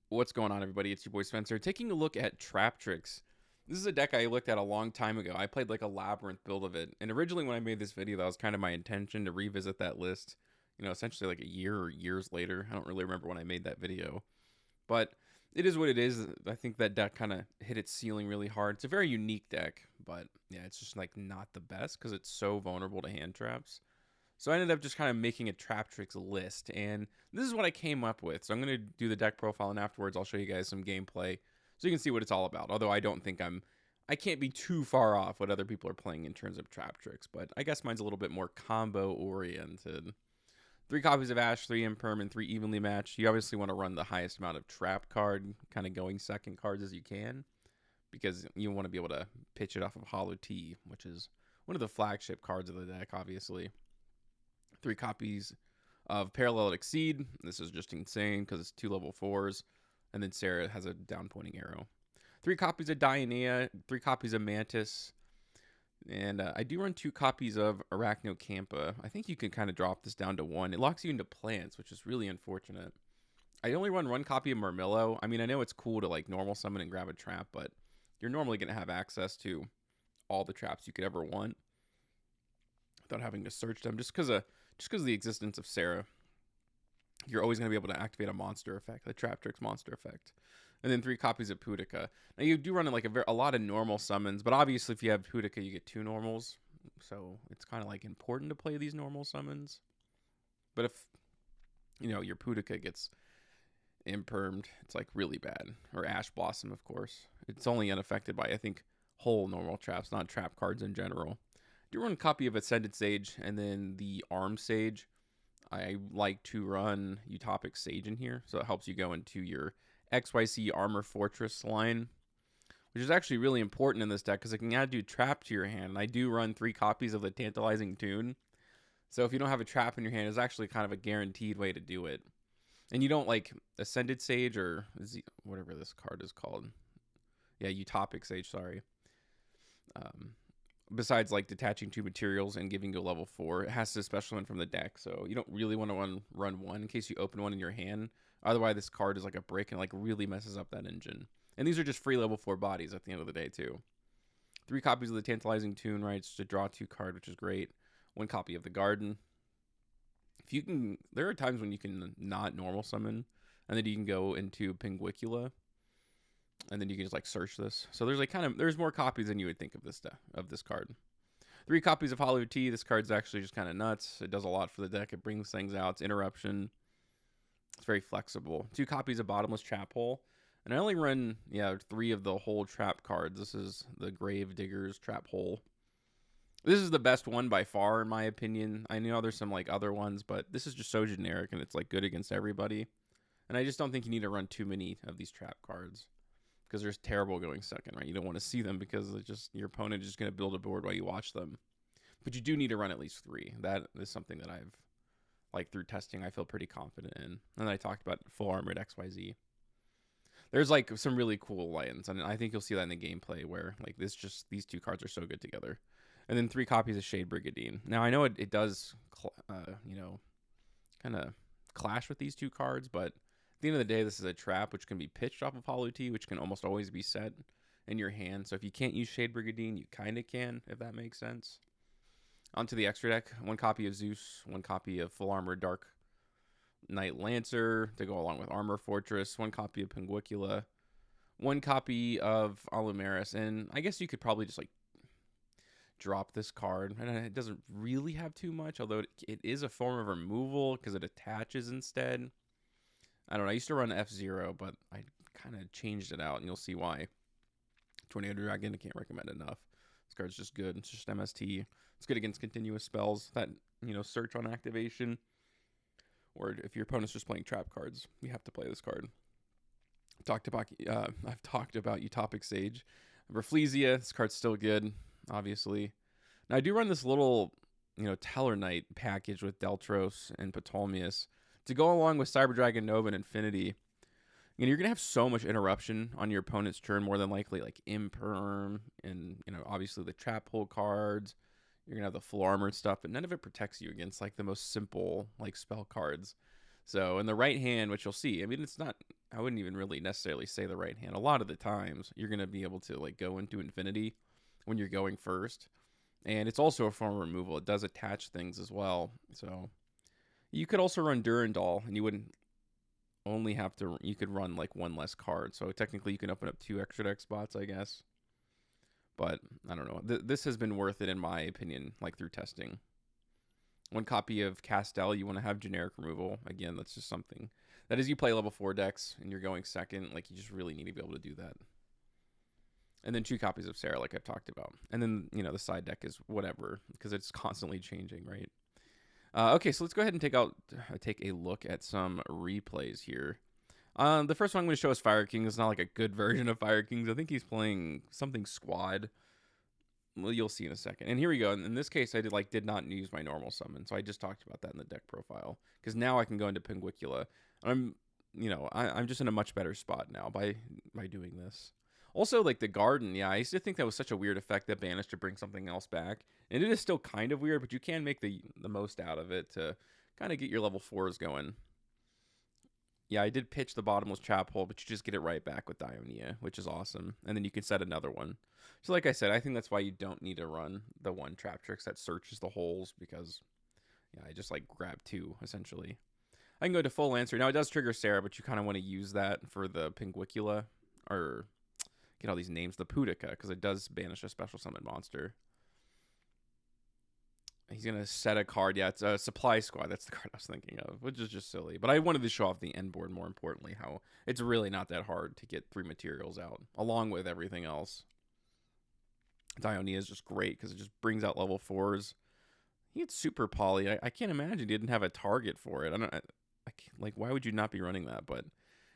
What's going on, everybody? It's your boy Spencer taking a look at Traptrix. This is a deck I looked at a long time ago. I played like a Labyrinth build of it, and originally when I made this video, that was kind of my intention to revisit that list. Essentially like a year or years later. I don't really remember when I made that video, but it is what it is. I think that deck kind of hit its ceiling really hard. It's a very unique deck, but yeah, it's just like not the best because it's so vulnerable to hand traps. So I ended up just kind of making a Traptrix list, and this is what I came up with. So I'm going to do the deck profile, and afterwards I'll show you guys some gameplay so you can see what it's all about. Although I don't think I can't be too far off what other people are playing in terms of Traptrix, but I guess mine's a little bit more combo oriented. 3 copies of Ash, 3 Imperm, and 3 evenly matched. You obviously want to run the highest amount of trap card, kind of going second cards as you can, because you want to be able to pitch it off of Hollow T, which is one of the flagship cards of the deck, obviously. 3 copies of Parallel Exceed. This is just insane because it's 2 level 4s. And then Sarah has a down pointing arrow. 3 copies of Dionea, 3 copies of Mantis. And I do run 2 copies of Arachnocampa. I think you can kind of drop this down to 1. It locks you into plants, which is really unfortunate. I only run 1 copy of Murmillo. I mean, I know it's cool to like normal summon and grab a trap, but you're normally going to have access to all the traps you could ever want without having to search them just because of the existence of Sarah. You're always going to be able to activate a monster effect, the Traptrix monster effect. And then 3 copies of Pudica. Now, you do run like a lot of normal summons, but obviously if you have Pudica, you get 2 normals. So it's kind of like important to play these normal summons. But if, your Pudica gets impermed, it's like really bad. Or Ash Blossom, of course. It's only unaffected by, I think, whole normal traps, not trap cards in general. Do run a copy of Ascended Sage and then the Arm Sage. I like to run Utopic Sage in here, so it helps you go into your XYZ Armor Fortress line, which is actually really important in this deck because it can add do trap to your hand. And I do run 3 copies of the Tantalizing Tune, so if you don't have a trap in your hand, it's actually kind of a guaranteed way to do it. And you don't like Ascended Sage or whatever this card is called. Yeah, Utopic Sage, sorry. Besides like detaching 2 materials and giving you a level 4, it has to special one from the deck. So you don't really want to run 1 in case you open 1 in your hand. Otherwise, this card is like a brick and like really messes up that engine. And these are just free level 4 bodies at the end of the day too. 3 copies of the Tantalizing Tune, right? It's to draw 2 card, which is great. 1 copy of the Garden. If you can, there are times when you can not normal summon, and then you can go into Pinguicula, and then you can just like search this. So there's like there's more copies than you would think of this card. 3 copies of Hollow T. This card's actually just kind of nuts. It does a lot for the deck. It brings things out. It's interruption. It's very flexible. 2 copies of Bottomless Trap Hole. And I only run 3 of the whole trap cards. This is the Grave Digger's Trap Hole. This is the best one by far in my opinion. I know there's some like other ones, but this is just so generic and it's like good against everybody. And I just don't think you need to run too many of these trap cards, because they're terrible going second, right? You don't want to see them because it's just your opponent is just going to build a board while you watch them. But you do need to run at least 3. That is something that I've, like through testing, I feel pretty confident in. And I talked about full armored XYZ. There's like some really cool lines, and I think you'll see that in the gameplay where like these 2 cards are so good together. And then 3 copies of Shade Brigandine. Now I know it does, kind of clash with these 2 cards, but at the end of the day, this is a trap which can be pitched off of Hollow T, which can almost always be set in your hand. So if you can't use Shade Brigandine, you kind of can, if that makes sense. Onto the extra deck. 1 copy of Zeus, 1 copy of Full Armor Dark Knight Lancer to go along with Armor Fortress, 1 copy of Pinguicula, 1 copy of Alumeris. And I guess you could probably just like drop this card. And it doesn't really have too much, although it is a form of removal because it attaches instead. I don't know. I used to run F-Zero, but I kind of changed it out, and you'll see why. Tornado Dragon, I can't recommend enough. This card's just good. It's just MST. It's good against continuous spells that, search on activation. Or if your opponent's just playing trap cards, you have to play this card. I've talked about Utopic Sage. Rafflesia, this card's still good, obviously. Now, I do run this little, Tellarknight package with Deltros and Ptolemaeus to go along with Cyber Dragon Nova and Infinity. You're going to have so much interruption on your opponent's turn, more than likely, like Imperm and, obviously the Trap Hole cards. You're going to have the full armored stuff, but none of it protects you against, like, the most simple, like, spell cards. So in the right hand, which you'll see, I mean, it's not, I wouldn't even really necessarily say the right hand. A lot of the times, you're going to be able to like go into infinity when you're going first. And it's also a form of removal. It does attach things as well. So you could also run Durandal, and you wouldn't only have to, you could run like one less card. So technically, you can open up 2 extra deck spots, I guess. But I don't know. This has been worth it in my opinion, like through testing. 1 copy of Castel, you want to have generic removal. Again, that's just something. That is, you play level 4 decks and you're going second. Like, you just really need to be able to do that. And then 2 copies of Sarah, like I've talked about. And then, you know, the side deck is whatever, because it's constantly changing, right? Okay, so let's go ahead and take a look at some replays here. The first one I'm going to show is Fire King. It's not like a good version of Fire Kings. I think he's playing something squad. Well, you'll see in a second. And here we go. In this case, I did not use my normal summon, so I just talked about that in the deck profile. Because now I can go into Pinguicula. I'm just in a much better spot now by doing this. Also, like the garden, yeah, I used to think that was such a weird effect that banished to bring something else back. And it is still kind of weird, but you can make the most out of it to kind of get your level 4s going. Yeah, I did pitch the bottomless trap hole, but you just get it right back with Dionia, which is awesome. And then you can set another one. So like I said, I think that's why you don't need to run the 1 Traptrix that searches the holes, because, yeah, I just like grab 2, essentially. I can go to full answer. Now, it does trigger Sarah, but you kind of want to use that for the Pinguicula, or get all these names, the Pudica, because it does banish a special summon monster. He's going to set a card. Yeah, it's a Supply Squad. That's the card I was thinking of, which is just silly. But I wanted to show off the end board, more importantly, how it's really not that hard to get 3 materials out, along with everything else. Dionia is just great because it just brings out level 4s. He gets Super Poly. I can't imagine he didn't have a target for it. Like, why would you not be running that? But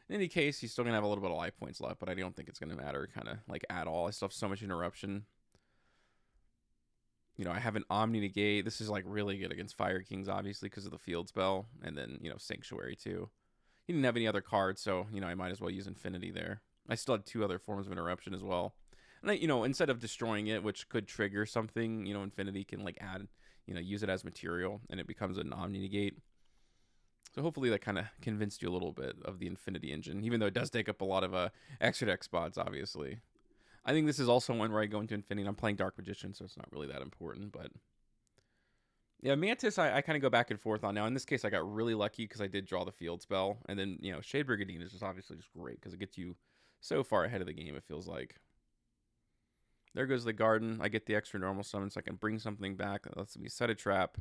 in any case, he's still going to have a little bit of life points left, but I don't think it's going to matter kind of like at all. I still have so much interruption. You know, I have an Omni Negate. This is like really good against Fire Kings, obviously, because of the field spell. And then, you know, Sanctuary too. He didn't have any other cards, so, you know, I might as well use Infinity there. I still had 2 other forms of interruption as well. And, you know, instead of destroying it, which could trigger something, you know, Infinity can like add, you know, use it as material, and it becomes an Omni Negate. So hopefully that kind of convinced you a little bit of the Infinity engine, even though it does take up a lot of extra deck spots, obviously. I think this is also one where I go into Infinity, and I'm playing Dark Magician, so it's not really that important. But yeah, Mantis, I kind of go back and forth on now. In this case, I got really lucky because I did draw the field spell. And then, you know, Shade Brigandine is just obviously just great because it gets you so far ahead of the game, it feels like. There goes the garden. I get the extra normal summon, so I can bring something back. That lets me set a trap.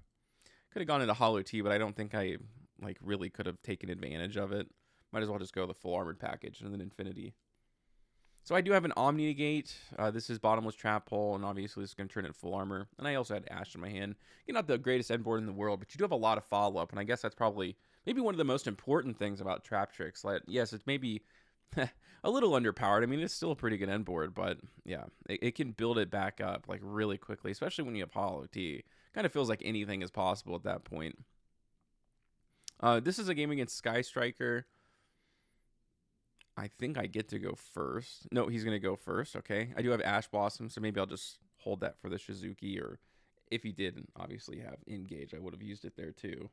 Could have gone into Hollow T, but I don't think I like really could have taken advantage of it. Might as well just go the full armored package and then Infinity. So I do have an Omni Negate. This is bottomless trap hole, and obviously this is going to turn into full armor. And I also had Ash in my hand. You're not the greatest end board in the world, but you do have a lot of follow-up, and I guess that's probably maybe one of the most important things about Traptrix. Like, yes, it's maybe a little underpowered. I mean, it's still a pretty good end board, but yeah, it can build it back up like really quickly, especially when you have Hollow T. Kind of feels like anything is possible at that point. This is a game against Sky Striker. I think I get to go first. No, he's going to go first. Okay. I do have Ash Blossom, so maybe I'll just hold that for the Shizuki, or if he did obviously have Engage, I would have used it there too.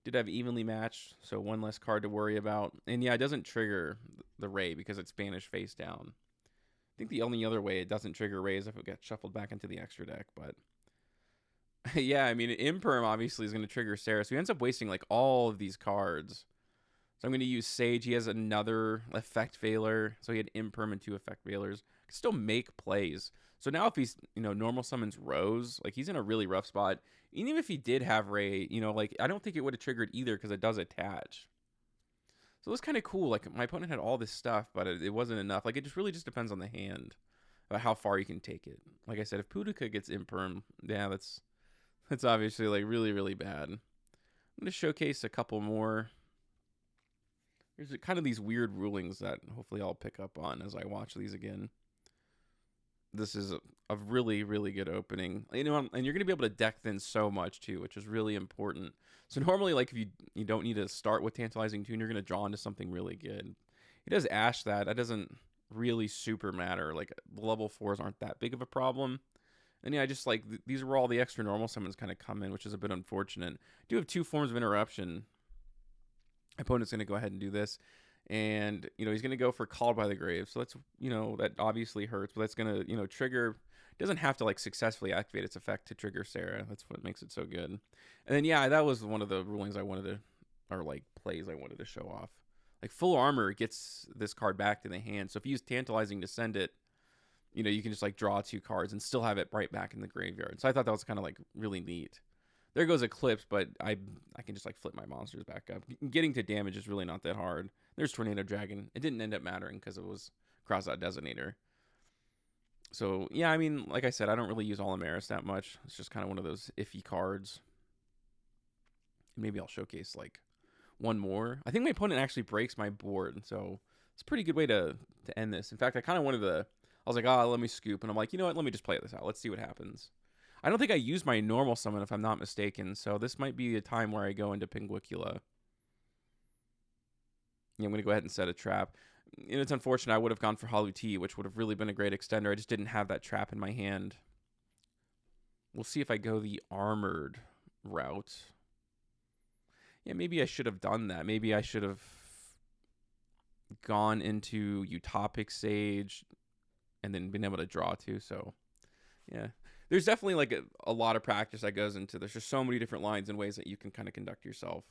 Did have Evenly Matched, so 1 less card to worry about. And yeah, it doesn't trigger the Ray because it's banished face down. I think the only other way it doesn't trigger Ray is if it gets shuffled back into the extra deck, but yeah, I mean, Imperm obviously is going to trigger Sarah, so he ends up wasting like all of these cards. So I'm going to use Sage. He has another effect veiler. So he had Imperm and 2 effect veilers. Can still make plays. So now if he's, you know, normal summons Rose, like he's in a really rough spot. Even if he did have Ray, you know, like I don't think it would have triggered either because it does attach. So it was kind of cool. Like my opponent had all this stuff, but it wasn't enough. Like it just really just depends on the hand about how far you can take it. Like I said, if Pudica gets Imperm, yeah, that's obviously like really, really bad. I'm going to showcase a couple more. There's kind of these weird rulings that hopefully I'll pick up on as I watch these again. This is a really, really good opening. You know, and you're going to be able to deck thin so much too, which is really important. So normally, like if you don't need to start with Tantalizing Tune, you're going to draw into something really good. He does Ash that. That doesn't really super matter. Like level 4s aren't that big of a problem. And yeah, I just like these are where all the extra normal summons kind of come in, which is a bit unfortunate. I do have 2 forms of interruption. My opponent's going to go ahead and do this. And, he's going to go for Called by the Grave. So that's, that obviously hurts, but that's going to, trigger. Doesn't have to like successfully activate its effect to trigger Sarah. That's what makes it so good. And then, yeah, that was one of the rulings I wanted to, or like plays I wanted to show off. Like full armor gets this card back to the hand. So if you use Tantalizing to send it, you can just like draw 2 cards and still have it right back in the graveyard. So I thought that was kind of like really neat. There goes Eclipse, but I can just like flip my monsters back up. Getting to damage is really not that hard. There's Tornado Dragon. It didn't end up mattering because it was Cross-Out Designator. So, yeah, I mean, like I said, I don't really use Olimaris that much. It's just kind of one of those iffy cards. Maybe I'll showcase like one more. I think my opponent actually breaks my board, so it's a pretty good way to end this. In fact, I kind of wanted to... I was like, let me scoop. And I'm like, you know what? Let me just play this out. Let's see what happens. I don't think I used my normal summon, if I'm not mistaken. So this might be a time where I go into Pinguicula. Yeah, I'm going to go ahead and set a trap. And it's unfortunate. I would have gone for Haluti, which would have really been a great extender. I just didn't have that trap in my hand. We'll see if I go the armored route. Yeah, maybe I should have done that. Maybe I should have gone into Utopic Sage and then been able to draw too. So, yeah. There's definitely like a lot of practice that goes into this. There's so many different lines and ways that you can kind of conduct yourself.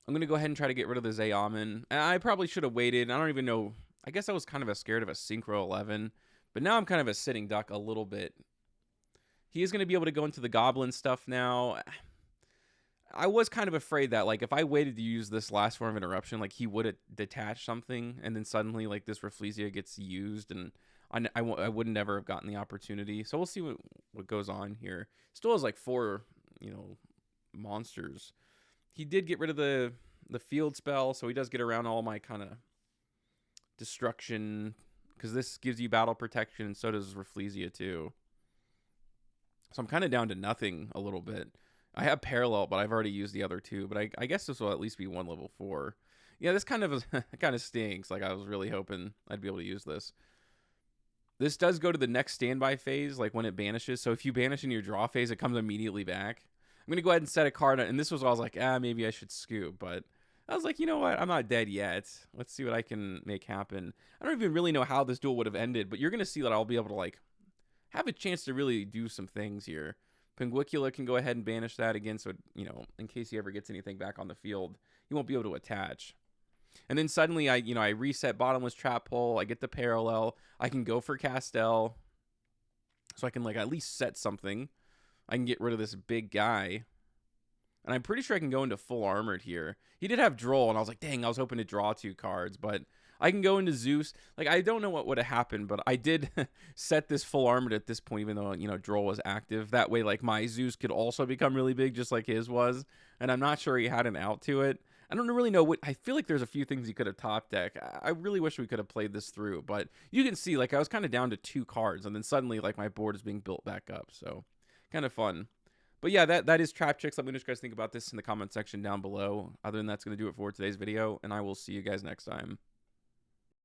I'm going to go ahead and try to get rid of the Zayaman. I probably should have waited. I don't even know. I guess I was kind of scared of a Synchro 11. But now I'm kind of a sitting duck a little bit. He is going to be able to go into the Goblin stuff now. I was kind of afraid that, like, if I waited to use this last form of interruption, like, he would have detached something. And then suddenly, like, this Rafflesia gets used. And I would never have gotten the opportunity. So we'll see what goes on here. Still has, like, 4, monsters. He did get rid of the field spell, so he does get around all my kind of destruction, because this gives you battle protection, and so does Rafflesia too. So I'm kind of down to nothing a little bit. I have Parallel, but I've already used the other 2, but I guess this will at least be 1 level 4. Yeah, this kind of stinks. Like, I was really hoping I'd be able to use this. This does go to the next standby phase, like when it banishes. So if you banish in your draw phase, it comes immediately back. I'm going to go ahead and set a card. And this was, I was like, maybe I should scoop. But I was like, you know what? I'm not dead yet. Let's see what I can make happen. I don't even really know how this duel would have ended. But you're going to see that I'll be able to, like, have a chance to really do some things here. Pinguicula can go ahead and banish that again. So, in case he ever gets anything back on the field, he won't be able to attach. And then suddenly I reset Bottomless Trap Hole. I get the Parallel. I can go for Castel. So I can, like, at least set something. I can get rid of this big guy. And I'm pretty sure I can go into full armored here. He did have Droll, and I was like, dang, I was hoping to draw 2 cards. But I can go into Zeus. Like, I don't know what would have happened, but I did set this full armored at this point, even though, Droll was active. That way, like, my Zeus could also become really big, just like his was. And I'm not sure he had an out to it. I don't really know what... I feel like there's a few things he could have top deck. I really wish we could have played this through. But you can see, like, I was kind of down to 2 cards. And then suddenly, like, my board is being built back up. So, kind of fun. But yeah, that is Traptrix. Let me know what you guys think about this in the comment section down below. Other than that, that's going to do it for today's video. And I will see you guys next time.